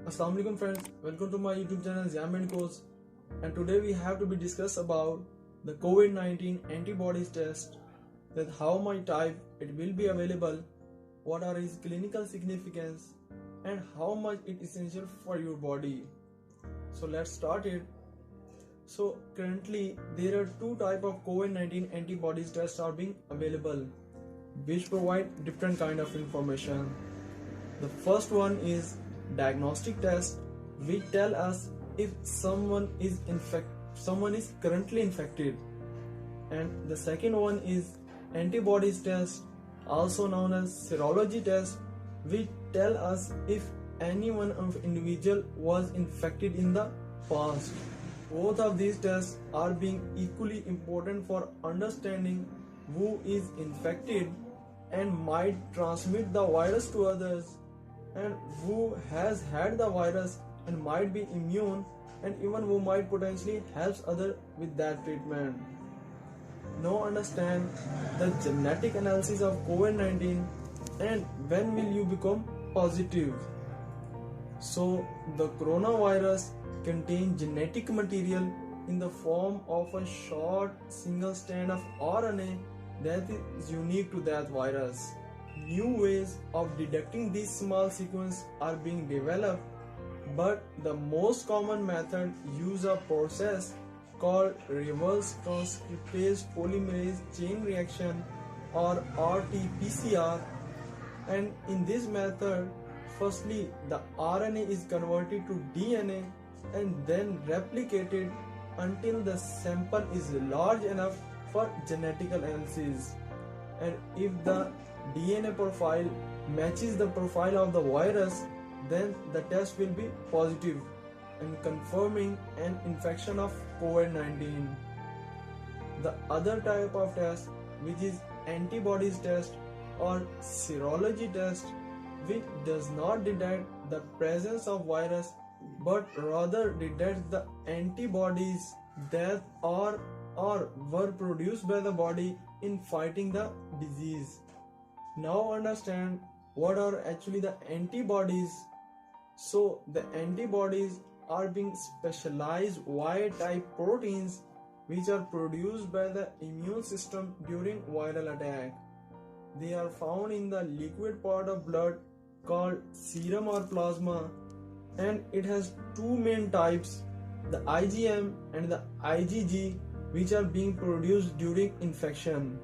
Assalamu alaikum friends, welcome to my YouTube channel Jam and Course, and today we have to be discuss about the COVID-19 antibodies test, that how my type it will be available, what are its clinical significance, and how much it is essential for your body. So let's start it. So currently there are two type of COVID-19 antibodies tests are being available, which provide different kind of information. The first one is diagnostic test, which tell us if someone is currently infected, and the second one is antibodies test, also known as serology test, which tell us if anyone of individual was infected in the past. Both of these tests are being equally important for understanding who is infected and might transmit the virus to others, and who has had the virus and might be immune, and even who might potentially help others with that treatment. Now understand the genetic analysis of COVID-19 and when will you become positive. So the coronavirus contains genetic material in the form of a short single strand of RNA that is unique to that virus. New ways of detecting these small sequences are being developed, but the most common method uses a process called reverse transcriptase polymerase chain reaction, or RT-PCR. And in this method, firstly the RNA is converted to DNA and then replicated until the sample is large enough for genetic analysis. And if the DNA profile matches the profile of the virus, then the test will be positive and confirming an infection of COVID-19. The other type of test, which is antibodies test or serology test, which does not detect the presence of virus but rather detects the antibodies that are or were produced by the body in fighting the disease. Now understand what are actually the antibodies. So the antibodies are being specialized Y-type proteins which are produced by the immune system during viral attack. They are found in the liquid part of blood called serum or plasma, and it has two main types, the IgM and the IgG, which are being produced during infection.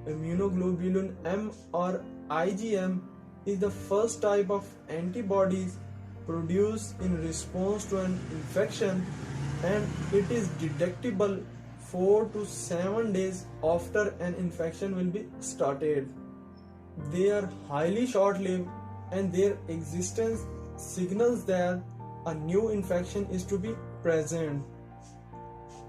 Immunoglobulin M or IgM is the first type of antibodies produced in response to an infection, and it is detectable 4 to 7 days after an infection will be started. They are highly short-lived, and their existence signals that a new infection is to be present.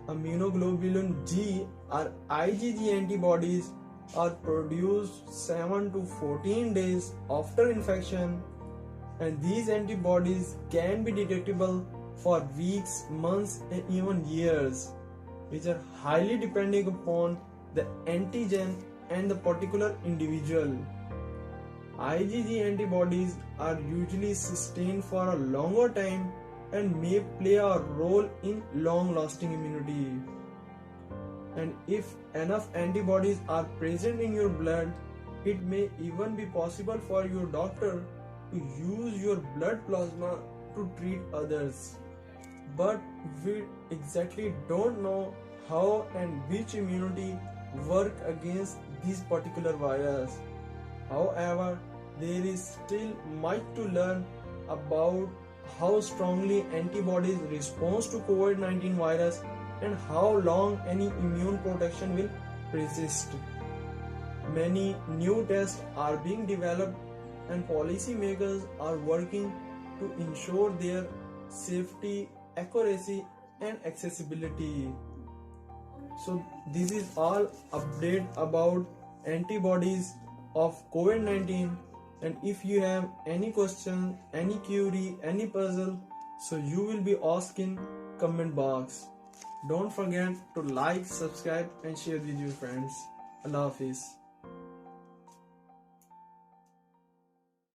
Immunoglobulin G or IgG antibodies are produced 7 to 14 days after infection, and these antibodies can be detectable for weeks, months, and even years, which are highly depending upon the antigen and the particular individual. IgG antibodies are usually sustained for a longer time and may play a role in long-lasting immunity. And if enough antibodies are present in your blood, it may even be possible for your doctor to use your blood plasma to treat others. But we exactly don't know how and which immunity work against this particular virus. However, there is still much to learn about how strongly antibodies respond to COVID-19 virus and how long any immune protection will persist. Many new tests are being developed, and policymakers are working to ensure their safety, accuracy, and accessibility. So this is all update about antibodies of COVID-19, and if you have any question, any query, any puzzle, so you will be asking comment box. Don't forget to like, subscribe and share with your friends. Allah Hafiz.